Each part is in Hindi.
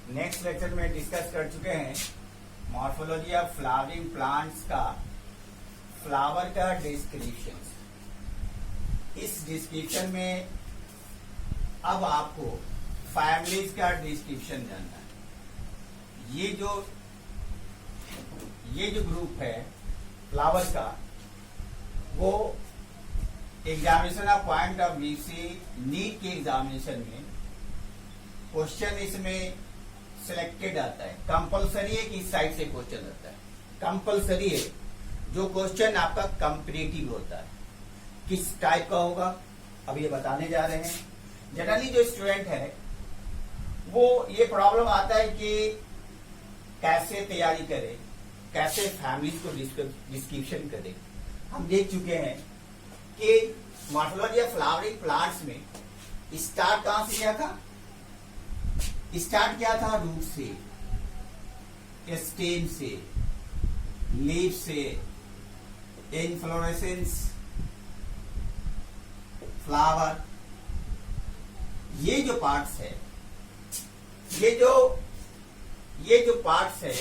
नेक्स्ट लेक्चर में डिस्कस कर चुके हैं मॉर्फोलॉजी ऑफ फ्लावरिंग प्लांट्स का फ्लावर का डिस्क्रिप्शन। इस डिस्क्रिप्शन में अब आपको फैमिलीज का डिस्क्रिप्शन जानना है। ये जो ग्रुप है फ्लावर का, वो examination of point of view से नीट के एग्जामिनेशन में क्वेश्चन इसमें सिलेक्टेड आता है। कंपलसरी है कि इस साइड से क्वेश्चन आता है, कंपलसरी है। जो क्वेश्चन आपका कंपैरेटिव होता है किस टाइप का होगा अब ये बताने जा रहे हैं। जनरली जो स्टूडेंट है वो ये प्रॉब्लम आता है कि कैसे तैयारी करे, कैसे फैमिलीज को डिस्क्रिप्शन करे। हम देख चुके हैं कि मॉर्फोलॉजी ऑफ फ्लावरिंग प्लांट्स में स्टार्ट कहां से किया था? स्टार्ट किया था रूट से, स्टेम से, लीफ से, इनफ्लोरेसेंस, फ्लावर। ये जो पार्ट्स है, ये जो पार्ट्स है,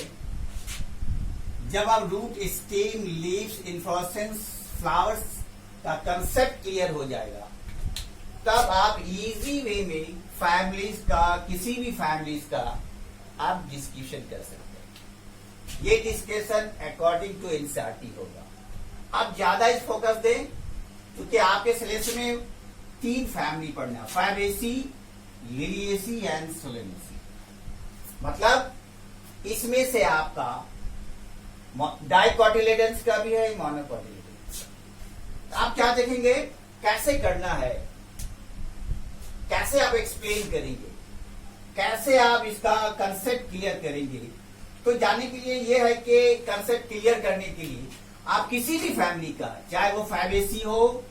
जब आप root, stem, leaves, inflorescence, flowers का कंसेप्ट क्लियर हो जाएगा, तब आप इजी वे में फैमिलीज का, किसी भी फैमिलीज का आप डिस्कशन कर सकते हैं। ये डिस्कशन अकॉर्डिंग टू एनसीईआरटी होगा। आप ज्यादा इस फोकस दें क्योंकि आपके सिलेबस में 3 फैमिली पढ़ना, फैबेसी, लिलिएसी एंड सोलेनेसी। मतलब इसमें से आपका डाइकोटिलेडन्स का भी है, मोनोकोटिलेडन्स। आप क्या देखेंगे, कैसे करना है, कैसे आप एक्सप्लेन करेंगे, कैसे आप इसका कंसेप्ट क्लियर करेंगे। तो जानने के लिए ये है कि कंसेप्ट क्लियर करने के लिए आप किसी भी फैमिली का, चाहे वो फैबेसी हो,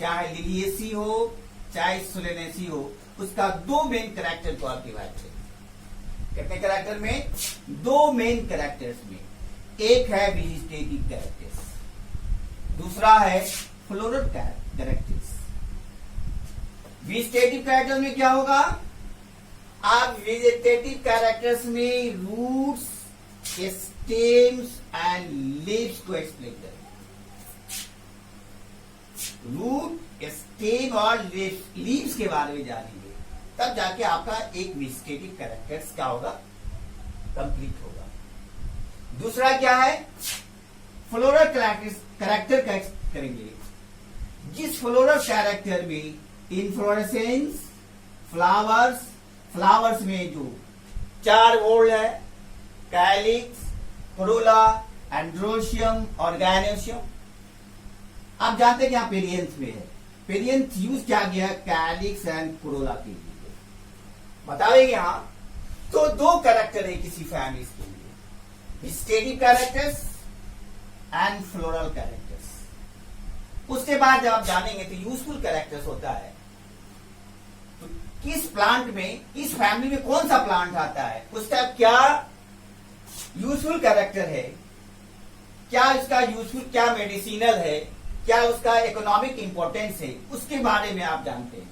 चाहे लिलिएसी हो, चाहे सोलेनेसी हो, उसका 2 मेन कैरेक्टर को आप डिवाइड करेंगे। कितने कैरेक्टर में? 2 मेन कैरेक्टर्स में। एक है वेजिटेटिव कैरेक्टर्स, दूसरा है फ्लोरल कैरेक्टर्स। वेजिटेटिव कैरेक्टर्स में क्या होगा? आप वेजिटेटिव कैरेक्टर्स में रूट्स, स्टेम्स एंड लीव्स को एक्सप्लेन करेंगे। रूट, स्टेम और लीव्स के बारे में जानेंगे, तब जाके आपका एक वेजिटेटिव कैरेक्टर्स क्या होगा, कंप्लीट होगा। दूसरा क्या है? फ्लोरल कैरेक्टर करेंगे, जिस फ्लोरल कैरेक्टर में इन्फ्लोरेसेंस, फ्लावर्स में जो 4 वोल्ड है, कैलिक्स, कोरोला, एंड्रोशियम और गायनोशियम। आप जानते हैं कि यहाँ पेरियंथ में है, पेरियंथ यूज किया गया कैलिक्स एंड कोरोला के लिए। बताएंगे यहाँ तो 2 कैरेक्टर है किसी फैमिली के लिए, vegetative characters and floral characters. उसके बाद जब आप जानेंगे तो यूजफुल कैरेक्टर्स होता है, तो किस प्लांट में, किस फैमिली में कौन सा प्लांट आता है, उसका क्या यूजफुल कैरेक्टर है, क्या इसका यूजफुल, क्या मेडिसिनल है, क्या उसका इकोनॉमिक इंपॉर्टेंस है, उसके बारे में आप जानते हैं।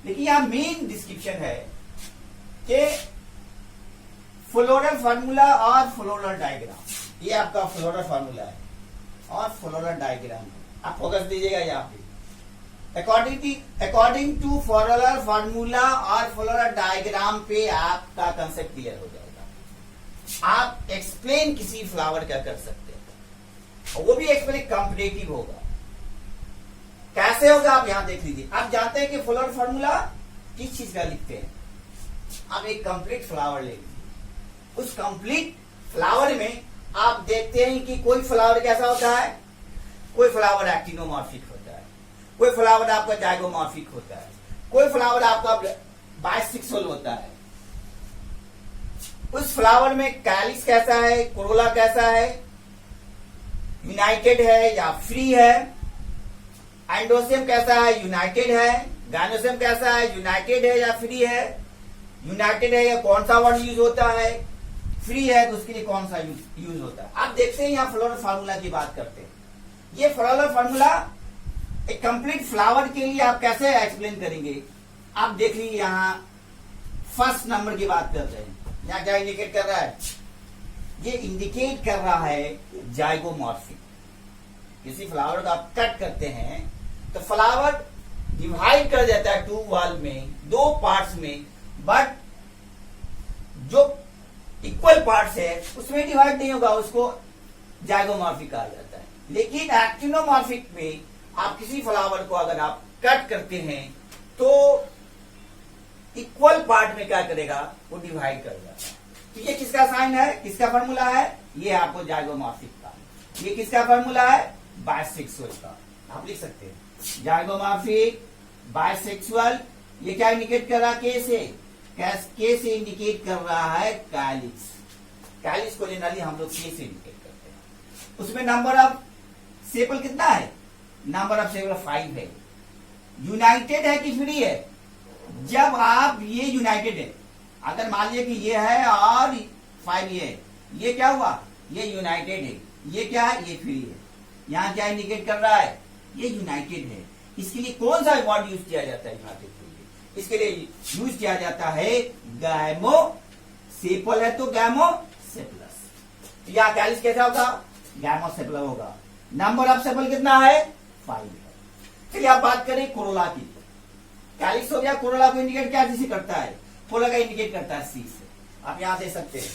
लेकिन यहां मेन डिस्क्रिप्शन है कि फ्लोरल फार्मूला और फ्लोरल डायग्राम। ये आपका फ्लोरल फार्मूला है और फ्लोरल डायग्राम है। आप फोकस दीजिएगा यहाँ पे। अकॉर्डिंग टू फ्लोरल फार्मूला और फ्लोरल डायग्राम पे आपका कंसेप्ट क्लियर हो जाएगा। आप एक्सप्लेन किसी फ्लावर का कर सकते हैं, और वो भी एक्सप्लेन कंपैरेटिव होगा। कैसे होगा आप यहां देख लीजिए। आप जानते हैं कि फ्लोरल फार्मूला किस चीज का लिखते हैं। आप एक कंप्लीट फ्लावर ले लीजिए, उस कंप्लीट फ्लावर में आप देखते हैं कि कोई फ्लावर कैसा होता है, कोई फ्लावर एक्टिनोमॉर्फिक होता है, कोई फ्लावर आपका जाइगोमॉर्फिक होता है, कोई फ्लावर आपका बाइसेक्सुअल होता है। उस फ्लावर में कैलिक्स कैसा है, कोरोला कैसा है, यूनाइटेड है या फ्री है, एंडोसियम कैसा है, यूनाइटेड है, गायनोसियम कैसा है, यूनाइटेड है या फ्री है। यूनाइटेड है या कौन सा वर्ड यूज होता है, फ्री है तो उसके लिए कौन सा यूज होता है। आप देखते हैं यहाँ फ्लोरल फार्मूला की बात करते हैं। ये फ्लोरल फार्मूला एक कंप्लीट फ्लावर के लिए आप कैसे एक्सप्लेन करेंगे। आप देख लीजिए यहाँ फर्स्ट नंबर की बात करते हैं, यहाँ क्या इंडिकेट कर रहा है? ये इंडिकेट कर रहा है जाइगोमॉर्फिक। किसी फ्लावर को आप कट करते हैं तो फ्लावर डिवाइड कर जाता है टू वाल में, दो पार्ट्स में, बट जो इक्वल पार्ट्स है उसमें डिवाइड नहीं होगा, उसको जाइगोमॉर्फिक कहा जाता है। लेकिन एक्टिनोमॉर्फिक में आप किसी फ्लावर को अगर आप कट करते हैं तो इक्वल पार्ट में क्या करेगा? वो डिवाइड कर जाता है। तो ये किसका साइन है, किसका फॉर्मूला है? ये आपको जाइगोमॉर्फिक का। ये किसका फॉर्मूला है? बाइसेक्सुअल का। आप लिख सकते हैं जाइगोमॉर्फिक, बाइसेक्सुअल। ये क्या इंडिकेट कर रहा है? के से। के से इंडिकेट कर रहा है कैलिक्स। कैलिक्स को जनरली हम लोग के से इंडिकेट करते हैं। उसमें नंबर ऑफ सेपल कितना है? नंबर ऑफ सेपल 5 है। यूनाइटेड है कि फ्री है? जब आप ये यूनाइटेड है, अगर मान लिया कि ये है और 5 ये है, ये क्या हुआ? ये यूनाइटेड है। ये क्या है? ये फ्री है। यहाँ क्या इंडिकेट कर रहा है? ये यूनाइटेड है। इसके लिए कौन सा वर्ड यूज किया जाता है यूनाइटेड के लिए? इसके लिए यूज किया जाता है गैमो। सेपल है तो गैमो सेपलस। तो यहाँ कैलिक्स कैसा होगा? गैमो सेपलस होगा। नंबर ऑफ सेपल कितना है? 5 है। चलिए आप बात करें कोरोला की। कैलिक्स हो गया। कोरोला को इंडिकेट क्या जिसे करता है? कोरोला का इंडिकेट करता है सी से। आप यहां दे सकते हैं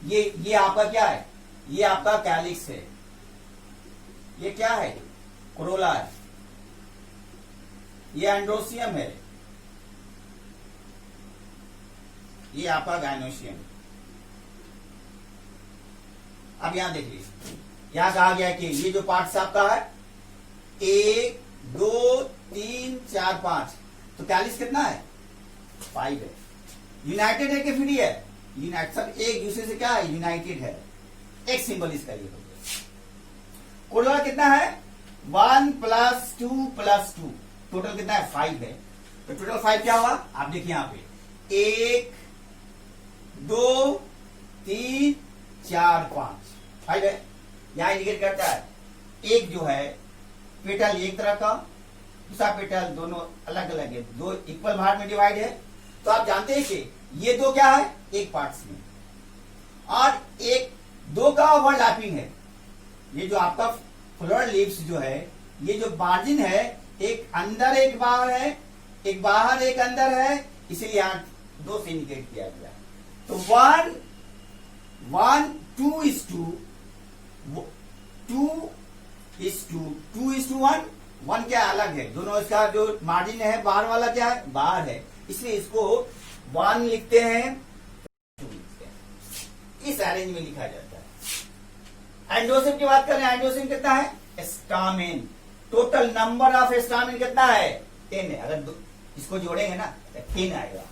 ये आपका क्या है? ये आपका कैलिक्स है। ये क्या है? कोरोला है। ये एंड्रोसियम है। ये आपका गाइनोसियम। अब यहां देख लीजिए, यहां कहा गया कि ये जो पार्ट्स आपका है 1 2 3 4 5, तो कैलिक्स कितना है? 5 है। यूनाइटेड है कि फ्री है? यूनाइटेड। सब एक दूसरे से क्या है? यूनाइटेड है। एक सिंबल इसका ये हो गया। कोरोला कितना है? 1 + 2 + 2, टोटल कितना है? 5 है। तो टोटल 5 क्या हुआ? आप देखिए यहां पे 1 2 3 4 5, 5 है। यहां इंडिकेट करता है एक जो है पेटल एक तरह का, दूसरा पेटल दोनों अलग अलग है, दो इक्वल भाग में डिवाइड है। तो आप जानते हैं कि ये दो क्या है? एक पार्ट्स में, और एक दो का ओवरलैपिंग है। ये जो आपका फ्लोरल लीव्स जो है, ये जो मार्जिन है, एक अंदर एक बाहर है, एक बाहर एक अंदर है, इसीलिए यहां 2 से इंडिकेट किया गया। तो 1 1 2:2, 2:1, 1 क्या अलग है, दोनों इसका जो मार्जिन है बाहर वाला क्या है? बाहर है, इसलिए इसको 1 लिखते हैं, 2 लिखते हैं। इस अरेंज में लिखा जाता है। एंडोसिम की बात करें, एंडोसिम कितना है? Stamen. Total number of stamen कितना है? 10 है। अगर इसको जोड़ेंगे ना तो 10 आएगा।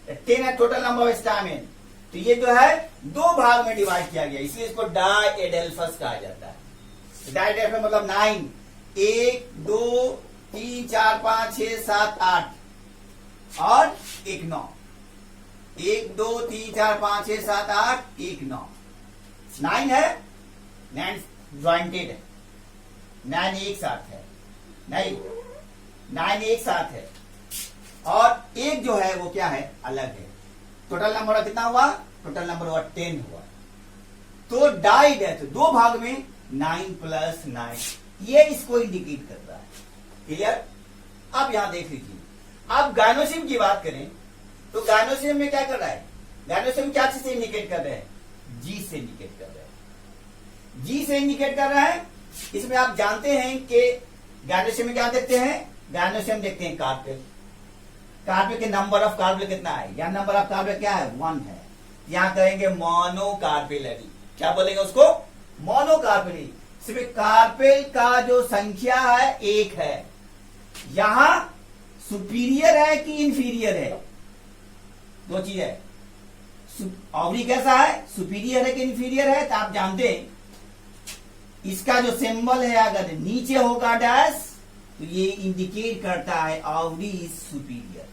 10 है टोटल नंबर ऑफ स्टामेन। तो ये जो है 2 भाग में डिवाइड किया गया, इसलिए इसको डाइएडेल्फस कहा जाता है। डाइएडेल्फस मतलब 9, 1 2 3 4 5 6 7 8 और 1 9, 1 2 3 4 5 6 7 8 1 9, 9 है। 9 ज्वाइंटेड है, 9 एक साथ है, नहीं 9 एक साथ है, और एक जो है वो क्या है? अलग है। टोटल नंबर कितना हुआ? टोटल नंबर हुआ 10 हुआ। तो डाइड है तो 2 भाग में 9 + 9, ये इसको इंडिकेट कर रहा है। क्लियर? अब यहां देख लीजिए, अब गायनोसिम की बात करें तो गायनोसिम में क्या कर रहा है? गायनोसिम क्या चीज से इंडिकेट कर रहे हैं? जी से इंडिकेट कर रहे हैं। जी से इंडिकेट कर रहा है। इसमें आप जानते हैं कि गायनोसिम में क्या देखते हैं? गायनोसिम देखते हैं कार्पेल। कार्पेल के नंबर ऑफ कार्पेल कितना है? यहां नंबर ऑफ कार्पेल क्या है? 1 है। यहां कहेंगे मोनोकार्पेलरी। क्या बोलेंगे उसको? मोनोकार्पेलरी। सिर्फ कार्पेल का जो संख्या है 1 है। यहां सुपीरियर है कि इंफीरियर है? 2 चीज है। ऑवरी कैसा है? सुपीरियर है कि इंफीरियर है? तो आप जानते हैं इसका जो सिंबल है अगर नीचे होगा डैश तो ये इंडिकेट करता है ऑवरी इज सुपीरियर।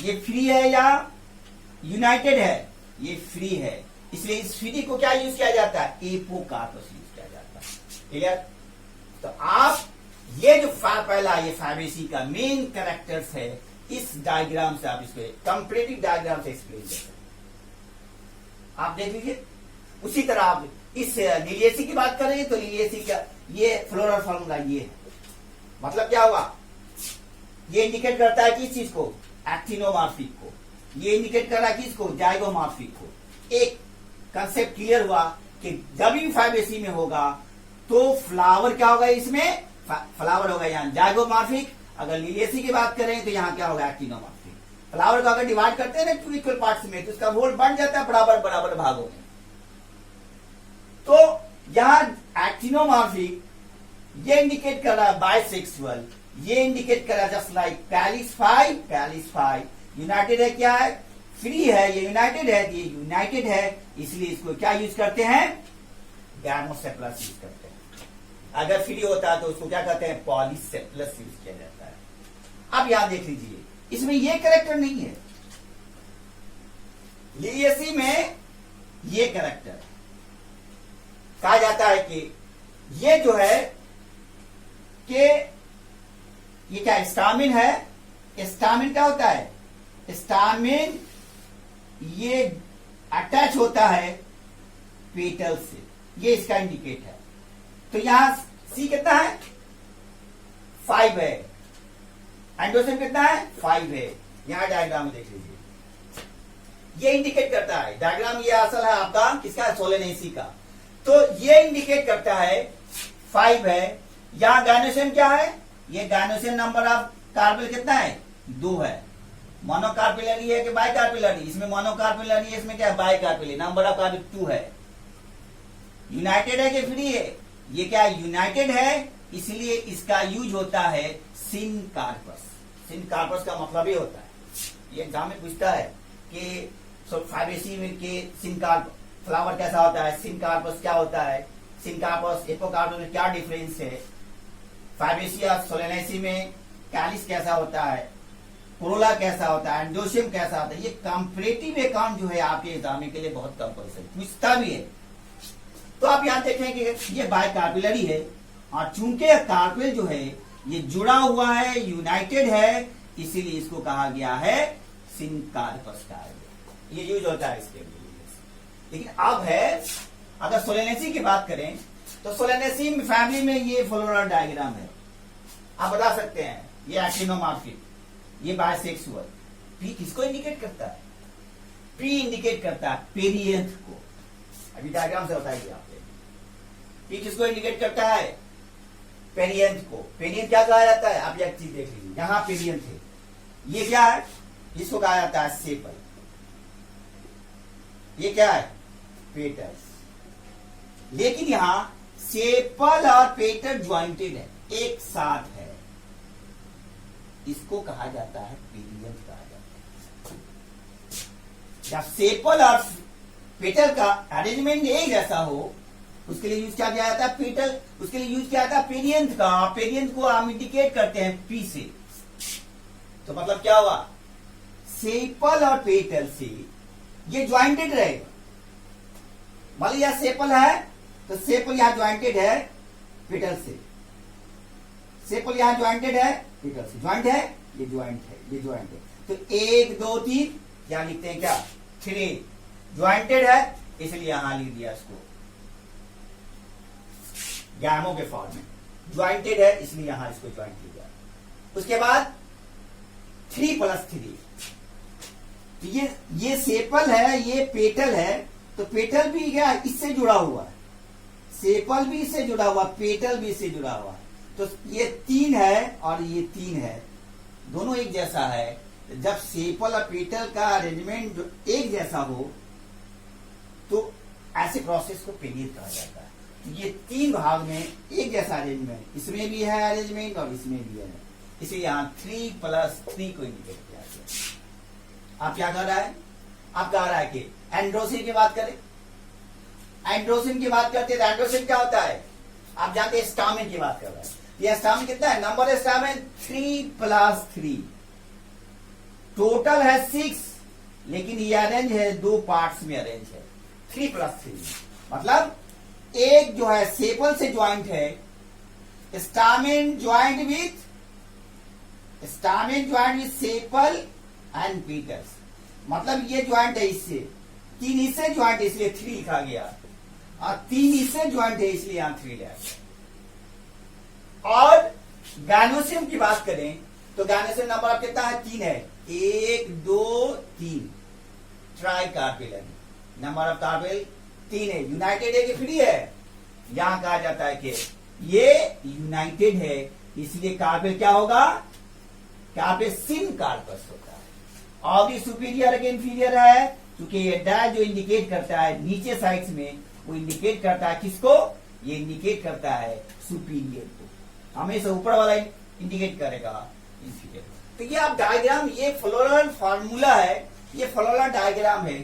ये फ्री है या यूनाइटेड है? ये फ्री है, इसलिए इस फ्री को क्या यूज किया जाता है? एपोकार्पस यूज किया जाता है। क्लियर? तो आप ये जो पहला ये फैबेसी का मेन कैरेक्टर्स है, इस डायग्राम से आप इसको कंपैरेटिव डायग्राम से एक्सप्लेन कर सकते हैं। आप देख लीजिए, उसी तरह आप इस लिलिएसी की बात करें तो लिलिएसी का ये फ्लोरल फॉर्मूला ये है। मतलब क्या हुआ, ये इंडिकेट करता है किस चीज को, एक्टिनोमॉर्फिक को। ये इंडिकेट कर रहा है किसको, जाइगोमॉर्फिक को। एक कंसेप्ट क्लियर हुआ कि जब भी 5AC में होगा तो फ्लावर क्या होगा, इसमें फ्लावर होगा यहाँ जाइगोमॉर्फिक। अगर लिलिएसी की बात करें तो यहाँ क्या होगा, एक्टिनोमॉर्फिक। फ्लावर को अगर डिवाइड करते हैं ना 2 इक्वल पार्ट्स में तो उसका वोल्ट बढ़ जाता है बराबर बराबर भागों में। तो यहाँ एक्टिनोमॉर्फिक ये इंडिकेट कर रहा है बाइसेक्सुअल, ये इंडिकेट कर रहा है जस्ट लाइक पैलिस 5 यूनाइटेड है, क्या है, फ्री है, ये यूनाइटेड है, ये यूनाइटेड है, इसलिए इसको क्या यूज करते हैं, गैमोसेप्लस यूज करते हैं। अगर फ्री होता है तो उसको क्या कहते हैं, पॉलीसेप्लस यूज किया जाता है। अब यहां देख लीजिए, इसमें ये कैरेक्टर नहीं है, लिलिएसी में ये कैरेक्टर कहा जाता है कि ये जो है कि ये क्या स्टामिन है। स्टामिन क्या होता है, स्टामिन ये अटैच होता है पेटल से, ये इसका इंडिकेट है। तो यहां सी कितना है, 5 है, एंडोसिन कितना है, 5 है। यहां डायग्राम में देख लीजिए, ये इंडिकेट करता है, डायग्राम ये असल है आपका किसका, सोलेनेसी का। तो ये इंडिकेट करता है 5 है। यहां गायनोसिन क्या है, ये गायनोसिन नंबर ऑफ कार्पेल कितना है, 2 है। मोनोकार्पिलरी है कि बाइकार्पिलरी, इसमें मोनोकार्पिलरी है, इसमें क्या है, बाइकार्पिलरी। नंबर ऑफ कार्पेल 2 है। यूनाइटेड है कि फ्री है, ये क्या यूनाइटेड है, इसलिए इसका यूज होता है सिनकार्पस। सिनकार्पस का मतलब ये होता है, ये एग्जाम में पूछता है कि 5AC में के सिनकार्प फ्लावर कैसा होता है, सिनकार्पस क्या होता है, सिनकार्पस एपोकार्पस में क्या डिफरेंस है, 5AC और सोलेनेसी में कैलिस कैसा होता है, कोरोला कैसा होता है, एंडोशियम कैसा होता है। ये कंपैरेटिव अकाउंट जो है आपके एग्जाम के लिए बहुत कंपल्सरी पूछता भी है। तो आप यहां देखें कि ये बाइकार्पिलरी है, और चूंकि कार्पेल जो है ये जुड़ा हुआ है, यूनाइटेड है, इसीलिए इसको कहा गया है सिनकार्पस कार्पेल। ये यूज होता है इसके लिए। लेकिन अब है, अगर सोलेनेसी की बात करें तो सोलेनेसी फैमिली में ये फ्लोरल डायग्राम है। आप बता सकते हैं ये एक्टिनोमॉर्फिक, ये बाइसेक्सुअल। पी किसको इंडिकेट करता है, पी इंडिकेट करता है पेरियंथ को। अभी डायग्राम से बताइए आप, पी किसको इंडिकेट करता है, पेरियंथ को। पेरियंथ क्या कहा जाता है, आप एक चीज देख लीजिए, यहां पेरियंथ है, ये क्या है, इसको कहा जाता है सेपल। ये क्या है, पेटल्स। लेकिन यहां सेपल और पेटल ज्वाइंटेड है, एक साथ है, इसको कहा जाता है पेरियंथ कहा जाता है। जब सेपल और पेटल का अरेंजमेंट एक जैसा हो उसके लिए यूज क्या किया जाता है, पेटल, उसके लिए यूज किया जाता है पेरियंथ का। पेरियंथ को हम इंडिकेट करते हैं पी से। तो मतलब क्या हुआ, सेपल और पेटल से ये ज्वाइंटेड रहेगा। मान लीजिए सेपल है तो सेपल यहां ज्वाइंटेड है पेटल से, सेपल यहां ज्वाइंटेड है पेटल से, ज्वाइंट है, ये ज्वाइंट है, ये ज्वाइंट है। तो 1 2 3 क्या लिखते हैं, क्या 3 ज्वाइंटेड है, इसलिए यहां लिख दिया इसको गैमो के फॉर्म में। ज्वाइंटेड है इसलिए यहां इसको ज्वाइंट लिया। उसके बाद 3+3, तो ये सेपल है, ये पेटल है, तो पेटल भी क्या इससे जुड़ा हुआ है, सेपल भी इससे जुड़ा हुआ, पेटल भी इससे जुड़ा हुआ है। तो ये 3 है और ये 3 है, दोनों एक जैसा है। जब सेपल और पेटल का अरेंजमेंट एक जैसा हो तो ऐसे प्रोसेस को पेरियंथ कहा जाता है। ये 3 भाग में एक जैसा अरेंजमेंट, इसमें भी है अरेंजमेंट और इसमें भी है, इसलिए यहां 3+3 को इंडिकेट किया गया। आप क्या कर रहा है, आप कह रहा है कि एंड्रोसिन की बात करें, एंड्रोसिन की बात करते हैं तो एंड्रोसिन क्या होता है, आप जानते हैं स्टामिन की बात कर रहे हैं। ये स्टामिन कितना है, नंबर है स्टामिन 3+3, टोटल है 6, लेकिन ये अरेंज है 2 पार्ट्स में अरेंज है 3+3। मतलब एक जो है सेपल से ज्वाइंट है, stamen joint with stamen joint with sepal and petals, मतलब ये ज्वाइंट है इससे, 3 इससे ज्वाइंट इसलिए 3 लिखा गया, और 3 इससे ज्वाइंट है इसलिए यहां 3 लिखा गया। और गैनोसियम की बात करें तो गैनोसियम नंबर आप कितना है? 3 है, 1 2 3, try carpel number of carpel 3 है। यूनाइटेड है कि फ्री है? यहां कहा जाता है कि ये यूनाइटेड है, इसलिए कार्पेल क्या होगा? कार्पेल सिन कार्पस होता है। और भी सुपीरियर के इंफीरियर है, क्योंकि ये डैश जो इंडिकेट करता है नीचे साइड्स में, वो इंडिकेट करता है किसको? ये इंडिकेट करता है सुपीरियर को, हमेशा ऊपर वाला इंडिकेट करेगा इंफीरियर। तो ये आप डायग्राम, ये फ्लोरल फार्मूला है, ये फ्लोरल डायग्राम है,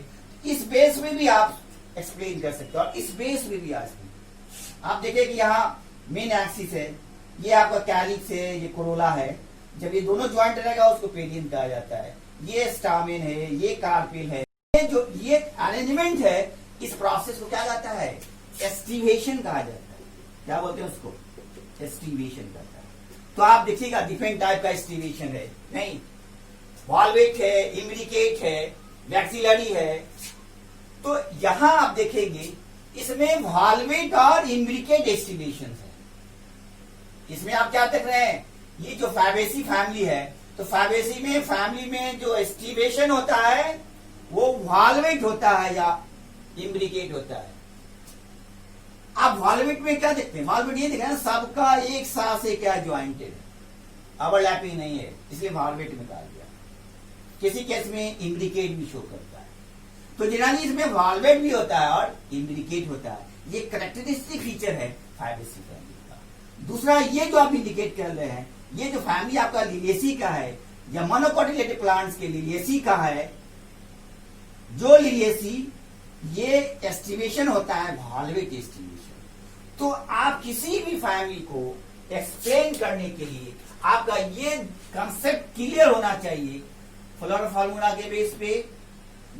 इस बेस में भी आप एक्सप्लेन कर सकते हो, और इस बेस में भी आप देखिए कि यहाँ मेन एक्सिस है, ये आपका कैलिक्स है, ये कोरोला है। जब ये दोनों ज्वाइंट रहेगा उसको पेडियम कहा जाता है। ये स्टामेन है, ये कार्पेल है। ये अरेंजमेंट है, इस प्रोसेस को क्या कहता है? एस्टिवेशन कहा जाता है। क्या बोलते हैं उसको? एस्टिवेशन कहता है। तो आप देखिएगा डिफरेंट टाइप का एस्टिवेशन है, नहीं वॉल्वेट है, इम्ब्रिकेट है, मैक्सिलरी है। तो यहां आप देखेंगे इसमें वॉल्वेट और इम्ब्रिकेट एस्टिवेशन है। इसमें आप क्या देख रहे हैं? ये जो फैबेसी फैमिली है, तो फैबेसी में फैमिली में जो एस्टिवेशन होता है वो वॉल्वेट होता है या इम्ब्रिकेट होता है। आप वॉल्वेट में क्या देखते हैं? वॉल्वेट ये देखा ना, सबका एक साथ से क्या ज्वाइंटेड है, ओवरलैपिंग नहीं है, इसलिए वॉल्वेट में कहा गया। किसी केस में इम्ब्रिकेट भी शो करता है। तो जनरली इसमें वॉल्वेट भी होता है और इम्ब्रिकेट होता है। ये करेक्टरिस्टिक फीचर है फैबेसी फैमिली का। दूसरा, ये जो आप इंडिकेट कर रहे हैं, ये जो फैमिली आपका लिलिएसी का है या मोनोकोटिलेटेड प्लांट्स के लिलिएसी का है, जो लिलिएसी ये एस्टिवेशन होता है वॉल्वेट एस्टिवेशन। तो आप किसी भी फैमिली को एक्सप्लेन करने के लिए आपका ये कंसेप्ट क्लियर होना चाहिए। फ्लोरल फार्मूला के बेस पे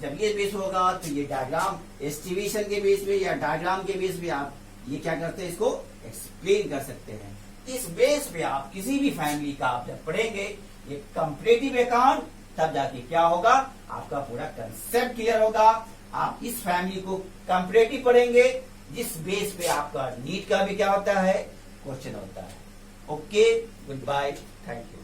जब ये बेस होगा तो ये डायग्राम एस्टिवेशन के बेस पे या डायग्राम के बेस पे आप ये क्या करते हैं, इसको एक्सप्लेन कर सकते हैं। इस बेस पे आप किसी भी फैमिली का आप जब पढ़ेंगे ये कंपैरेटिव अकाउंट, तब जाके क्या होगा, आपका पूरा कंसेप्ट क्लियर होगा। आप इस फैमिली को कंपैरेटिव पढ़ेंगे जिस बेस पे आपका नीट का भी क्या होता है, क्वेश्चन होता है। Okay, good bye, thank you.